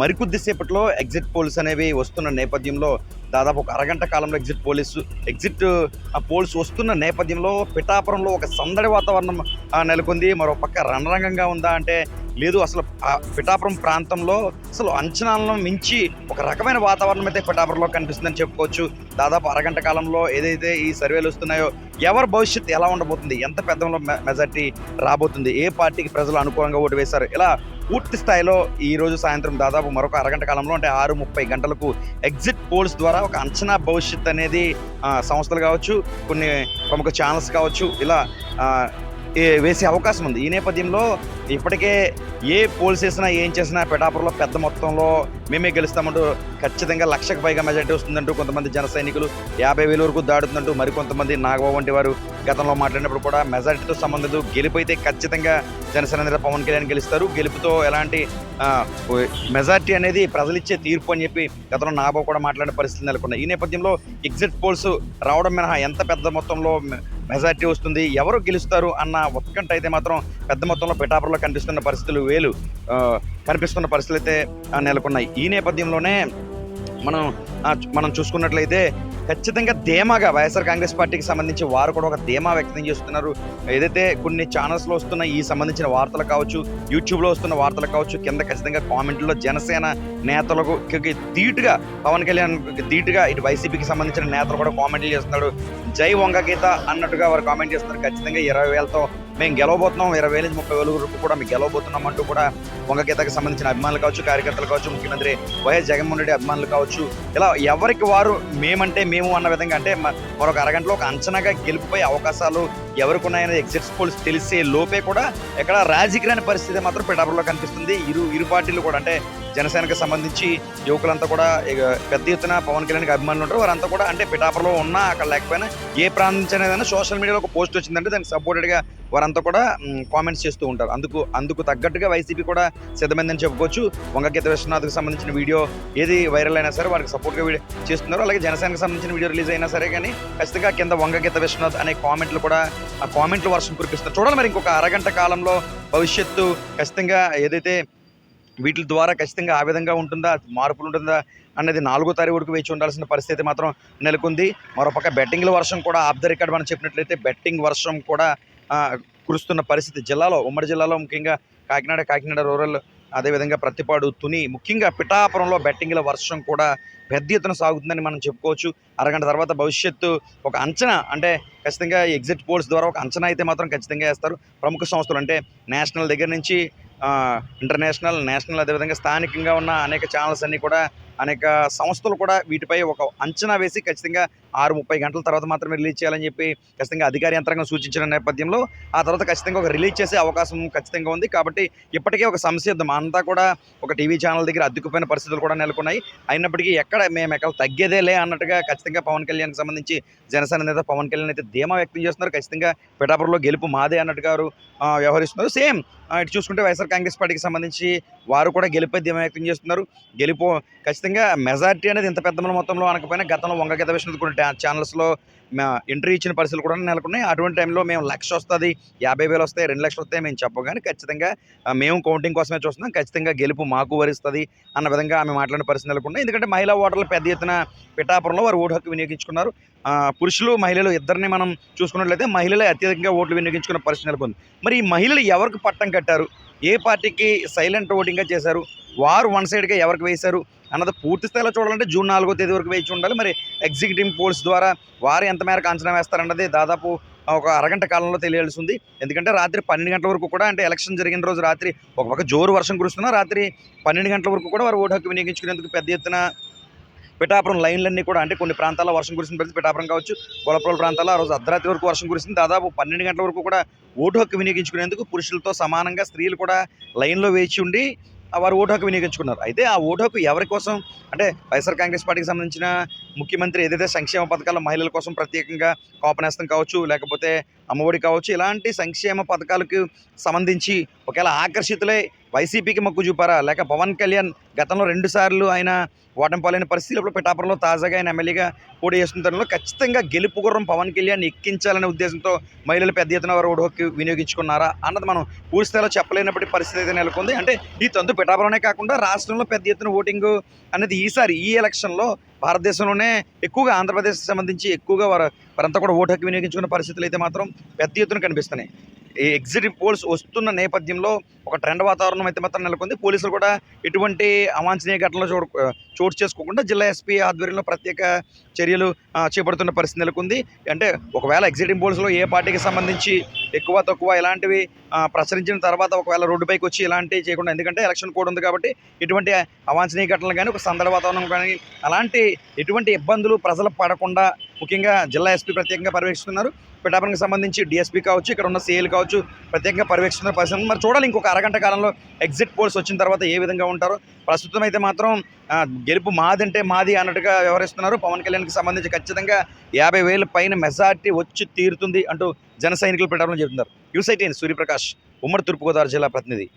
మరికొద్ది సేపట్లో exit polls అనేవి వస్తున్న నేపథ్యంలో దాదాపు ఒక అరగంట కాలంలో ఎగ్జిట్ పోల్స్ వస్తున్న నేపథ్యంలో పిఠాపురంలో ఒక సందడి వాతావరణం నెలకొంది. మరో పక్క రణరంగంగా ఉందా అంటే లేదు. అసలు పిఠాపురం ప్రాంతంలో అసలు అంచనాలను మించి ఒక రకమైన వాతావరణం అయితే పిఠాపురంలో కనిపిస్తుందని చెప్పుకోవచ్చు. దాదాపు అరగంట కాలంలో ఏదైతే ఈ సర్వేలు వస్తున్నాయో ఎవరి భవిష్యత్తు ఎలా ఉండబోతుంది, ఎంత పెద్ద మెజార్టీ రాబోతుంది, ఏ పార్టీకి ప్రజలు అనుకూలంగా ఓటు వేశారు, ఇలా పూర్తి స్థాయిలో ఈరోజు సాయంత్రం దాదాపు మరొక అరగంట కాలంలో అంటే 6:30 గంటలకు ఎగ్జిట్ పోల్స్ ద్వారా ఒక అంచనా భవిష్యత్ అనేది సంస్థలు కావచ్చు, కొన్ని ప్రముఖ ఛానల్స్ కావచ్చు, ఇలా వేసే అవకాశం ఉంది. ఈ నేపథ్యంలో ఇప్పటికే ఏ పోల్స్ వేసినా ఏం చేసినా పిఠాపురంలో పెద్ద మొత్తంలో మేమే గెలుస్తామంటూ ఖచ్చితంగా 1,00,000కు పైగా మెజార్టీ వస్తుందంటూ కొంతమంది జన సైనికులు, 50,000 వరకు దాడుతుందంటూ మరికొంతమంది నాగబాబు వంటి వారు గతంలో మాట్లాడినప్పుడు కూడా మెజార్టీతో సంబంధం లేదు, గెలుపు అయితే ఖచ్చితంగా జనసేన నేత పవన్ కళ్యాణ్ గెలుస్తారు, గెలుపుతో ఎలాంటి మెజార్టీ అనేది ప్రజలిచ్చే తీర్పు అని చెప్పి గతంలో నాగబాబు కూడా మాట్లాడిన పరిస్థితులు నెలకొన్నాయి. ఈ నేపథ్యంలో ఎగ్జిట్ పోల్స్ రావడం మినహా ఎంత పెద్ద మొత్తంలో మెజార్టీ వస్తుంది, ఎవరు గెలుస్తారు అన్న ఉత్కంఠ అయితే మాత్రం పెద్ద మొత్తంలో పిఠాపురంలో కనిపిస్తున్న పరిస్థితులు అయితే నెలకొన్నాయి. ఈ నేపథ్యంలోనే మనం చూసుకున్నట్లయితే ఖచ్చితంగా ధీమాగా వైఎస్ఆర్ కాంగ్రెస్ పార్టీకి సంబంధించి వారు కూడా ఒక ధీమా వ్యక్తం చేస్తున్నారు. ఏదైతే కొన్ని ఛానల్స్లో వస్తున్న ఈ సంబంధించిన వార్తలు కావచ్చు, యూట్యూబ్లో వస్తున్న వార్తలు కావచ్చు, కింద ఖచ్చితంగా కామెంట్లో జనసేన నేతలకు ధీటుగా, పవన్ కళ్యాణ్ ధీటుగా ఇటు వైసీపీకి సంబంధించిన నేతలు కూడా కామెంట్లు చేస్తున్నాడు. జై వంగగీత అన్నట్టుగా వారు కామెంట్ చేస్తున్నారు. ఖచ్చితంగా 20,000తో మేము గెలవబోతున్నాం, 20,000 నుంచి 30,000 వరకు కూడా మేము గెలవబోతున్నాం అంటూ కూడా వంగగీతకు సంబంధించిన అభిమానులు కావచ్చు, కార్యకర్తలు కావచ్చు, ముఖ్యమంత్రి వైఎస్ జగన్మోహన్ రెడ్డి అభిమానులు కావచ్చు, ఇలా ఎవరికి వారు మేమంటే మేము అన్న విధంగా అంటే మరొక అరగంటలో ఒక అంచనాగా గెలుపుపోయే అవకాశాలు ఎవరికి ఉన్నాయనే ఎగ్జిట్ పోల్స్ తెలిసే లోపే కూడా ఎక్కడ రాజకీయ పరిస్థితి మాత్రం పిఠాపురంలో కనిపిస్తుంది. ఇరు పార్టీలు కూడా అంటే జనసేనకు సంబంధించి యువకులంతా కూడా పెద్ద ఎత్తున పవన్ కళ్యాణ్కి అభిమానులు ఉంటారు. వారంతా కూడా అంటే పిఠాపురంలో ఉన్నా అక్కడ లేకపోయినా ఏ ప్రాంతం ఏదైనా సోషల్ మీడియాలో ఒక పోస్ట్ వచ్చిందంటే దానికి సపోర్టెడ్గా వారంతా కూడా కామెంట్స్ చేస్తూ ఉంటారు. అందుకు తగ్గట్టుగా వైసీపీ కూడా సిద్ధమైందని చెప్పుకోవచ్చు. వంగగీత విశ్వనాథ్కి సంబంధించిన వీడియో ఏది వైరల్ అయినా సరే వారికి సపోర్ట్గా చేస్తున్నారు. అలాగే జనసేనకు సంబంధించిన వీడియో రిలీజ్ అయినా సరే కానీ ఖచ్చితంగా కింద వంగగీత విశ్వనాథ్ అనే కామెంట్లు కూడా ఆ కామెంట్లు వర్షం కురిపిస్తారు. చూడాలి మరి ఇంకొక అరగంట కాలంలో భవిష్యత్తు ఖచ్చితంగా ఏదైతే వీటి ద్వారా ఖచ్చితంగా ఆ విధంగా ఉంటుందా, మార్పులు ఉంటుందా అనేది 4వ తారీఖు వరకు వేచి ఉండాల్సిన పరిస్థితి మాత్రం నెలకొంది. మరోపక్క బెట్టింగ్ల వర్షం కూడా ఆఫ్ ద రికార్డ్ మనం చెప్పినట్లయితే బెట్టింగ్ వర్షం కూడా కురుస్తున్న పరిస్థితి ఉమ్మడి జిల్లాలో ముఖ్యంగా కాకినాడ రూరల్, అదేవిధంగా ప్రత్తిపాడు, తుని, ముఖ్యంగా పిఠాపురంలో బెట్టింగ్ల వర్షం కూడా పెద్ద ఎత్తున సాగుతుందని మనం చెప్పుకోవచ్చు. అరగంట తర్వాత భవిష్యత్తు ఒక అంచనా అంటే ఖచ్చితంగా ఎగ్జిట్ పోల్స్ ద్వారా ఒక అంచనా అయితే మాత్రం ఖచ్చితంగా వేస్తారు. ప్రముఖ సంస్థలు అంటే నేషనల్ దగ్గర నుంచి ఇంటర్నేషనల్, నేషనల్, అదేవిధంగా స్థానికంగా ఉన్న అనేక ఛానల్స్ అన్నీ కూడా, అనేక సంస్థలు కూడా వీటిపై ఒక అంచనా వేసి ఖచ్చితంగా 6:30 గంటల తర్వాత మాత్రమే రిలీజ్ చేయాలని చెప్పి ఖచ్చితంగా అధికార యంత్రాంగం సూచించిన నేపథ్యంలో ఆ తర్వాత ఖచ్చితంగా ఒక రిలీజ్ చేసే అవకాశం ఖచ్చితంగా ఉంది. కాబట్టి ఇప్పటికే ఒక సంసిద్ధం అంతా కూడా ఒక టీవీ ఛానల్ దగ్గర అద్దుకుపోయిన పరిస్థితులు కూడా నెలకొన్నాయి. అయినప్పటికీ మేము ఎక్కడ తగ్గేదేలే అన్నట్టుగా ఖచ్చితంగా పవన్ కళ్యాణ్కి సంబంధించి జనసేన నేత పవన్ కళ్యాణ్ అయితే ధీమా వ్యక్తం చేస్తున్నారు. ఖచ్చితంగా పిఠాపురంలో గెలుపు మాదే అన్నట్టుగా వ్యవహరిస్తున్నారు. సేమ్ ఇటు చూసుకుంటే వైఎస్ఆర్ కాంగ్రెస్ పార్టీకి సంబంధించి వారు కూడా గెలుపై ధీమా వ్యక్తం చేస్తున్నారు. గెలుపు ఖచ్చితంగా మెజార్టీ అనేది ఇంత పెద్ద మొత్తంలో అనకపోయినా గతంలో వంగగీత విశ్వనాథ్ కొన్ని ఛానల్స్లో ఎంట్రీ ఇచ్చిన పరిస్థితులు కూడా నెలకొన్నాయి. అటువంటి టైంలో మేము 1,00,000 వస్తుంది, 50,000 వస్తాయి, 2,00,000 వస్తాయి మేము చెప్పం, కానీ ఖచ్చితంగా మేము కౌంటింగ్ కోసమే చూస్తున్నాం, ఖచ్చితంగా గెలుపు మాకు వరిస్తుంది అన్న విధంగా ఆమె మాట్లాడిన పరిస్థితి నెలకొన్నాయి. ఎందుకంటే మహిళా ఓటర్లు పెద్ద ఎత్తున పిఠాపురంలో వారు ఓటు హక్కు వినియోగించుకున్నారు. పురుషులు మహిళలు ఇద్దరిని మనం చూసుకున్నట్లయితే మహిళలే అత్యధికంగా ఓట్లు వినియోగించుకున్న పరిస్థితి నెలకొంది. మరి ఈ మహిళలు ఎవరికి పట్టం కట్టారు, ఏ పార్టీకి సైలెంట్ ఓటింగ్గా చేశారు, వారు వన్ సైడ్గా ఎవరికి వేశారు అన్నది పూర్తి స్థాయిలో చూడాలంటే జూన్ 4వ తేదీ వరకు వేచి ఉండాలి. మరి ఎగ్జిక్యూటివ్ పోల్స్ ద్వారా వారు ఎంత మేరకు అంచనా వేస్తారన్నది దాదాపు ఒక అరగంట కాలంలో తెలియాల్సి ఉంది. ఎందుకంటే రాత్రి 12 గంటల వరకు కూడా అంటే ఎలక్షన్ జరిగిన రోజు రాత్రి ఒక పక్క జోరు వర్షం కురుస్తున్నా రాత్రి 12 గంటల వరకు కూడా వారు ఓటు హక్కు వినియోగించుకునేందుకు పెద్ద ఎత్తున పిఠాపురం లైన్లన్నీ కూడా అంటే కొన్ని ప్రాంతాల్లో వర్షం కురిసిన పరిస్థితి పిఠాపురం కావచ్చు, గొల్లప్రోలు ప్రాంతాల్లో ఆ రోజు అర్ధరాత్రి వరకు వర్షం కురిసింది. దాదాపు 12 గంటల వరకు కూడా ఓటు హక్కు వినియోగించుకునేందుకు పురుషులతో సమానంగా స్త్రీలు కూడా లైన్లో వేచి ఉండి వారు ఓటు హక్కు వినియోగించుకున్నారు. అయితే ఆ ఓటు హక్కు ఎవరి కోసం అంటే వైఎస్ఆర్ కాంగ్రెస్ పార్టీకి సంబంధించిన ముఖ్యమంత్రి ఏదైతే సంక్షేమ పథకాల మహిళల కోసం ప్రత్యేకంగా కాపనేస్తం కావచ్చు, లేకపోతే అమ్మఒడి కావచ్చు, ఇలాంటి సంక్షేమ పథకాలకు సంబంధించి ఒకవేళ ఆకర్షితులై వైసీపీకి మొగ్గు చూపారా, లేక పవన్ కళ్యాణ్ గతంలో 2 సార్లు ఆయన ఓటమి పాలైన పరిస్థితుల్లో పిఠాపురంలో తాజాగా ఆయన ఎమ్మెల్యేగా పోటీ చేస్తున్న తరుణంలో ఖచ్చితంగా గెలుపు గుర్రం పవన్ కళ్యాణ్ ఎక్కించాలనే ఉద్దేశంతో మహిళలు పెద్ద ఎత్తున వారు ఓటు హక్కు వినియోగించుకున్నారా అన్నది మనం పూర్తి స్థాయిలో చెప్పలేనప్పటి పరిస్థితి అయితే నెలకొంది. అంటే ఈ తంతు పిఠాపురమే కాకుండా రాష్ట్రంలో పెద్ద ఎత్తున ఓటింగ్ అనేది ఈసారి ఈ ఎలక్షన్లో భారతదేశంలోనే ఎక్కువగా ఆంధ్రప్రదేశ్కి సంబంధించి ఎక్కువగా వారంతా కూడా ఓటు హక్కు వినియోగించుకున్న పరిస్థితులు అయితే మాత్రం పెద్ద ఎత్తున కనిపిస్తున్నాయి. ఈ ఎగ్జిట్ పోల్స్ వస్తున్న నేపథ్యంలో ఒక ట్రెండ్ వాతావరణం అయితే మాత్రం నెలకొంది. పోలీసులు కూడా ఎటువంటి అవాంఛనీయ ఘటనలు చోటు చేసుకోకుండా జిల్లా ఎస్పీ ఆధ్వర్యంలో ప్రత్యేక చర్యలు చేపడుతున్న పరిస్థితి నెలకొంది. అంటే ఒకవేళ ఎగ్జిటింగ్ పోల్స్లో ఏ పార్టీకి సంబంధించి ఎక్కువ తక్కువ ఇలాంటివి ప్రచురించిన తర్వాత ఒకవేళ రోడ్డుపైకి వచ్చి ఇలాంటివి చేయకుండా, ఎందుకంటే ఎలక్షన్ కోడ్ ఉంది కాబట్టి ఎటువంటి అవాంఛనీయ ఘటనలు కానీ ఒక సందడి వాతావరణం కానీ అలాంటి ఎటువంటి ఇబ్బందులు ప్రజలు పడకుండా ముఖ్యంగా జిల్లా ఎస్పీ ప్రత్యేకంగా పర్యవేక్షిస్తున్నారు. పిఠాపురంకి సంబంధించి డిఎస్పీ కావచ్చు, ఇక్కడ ఉన్న సీఏలు కావచ్చు ప్రత్యేకంగా పర్యవేక్షిస్తున్న పరిస్థితి. మరి చూడాలి ఇంకొక అరగంట కాలంలో ఎగ్జిట్ పోల్స్ వచ్చిన తర్వాత ఏ విధంగా ఉంటారో. ప్రస్తుతం అయితే మాత్రం గెలుపు మాదంటే మాది అన్నట్టుగా వ్యవహరిస్తున్నారు. పవన్ కళ్యాణ్కి సంబంధించి ఖచ్చితంగా 50,000 పైన మెజార్టీ వచ్చి తీరుతుంది అంటూ జన సైనికులు పిఠాపురం చెబుతున్నారు. యూసైటీన్ సూర్యప్రకాష్, ఉమ్మడి తూర్పుగోదావరి జిల్లా ప్రతినిధి.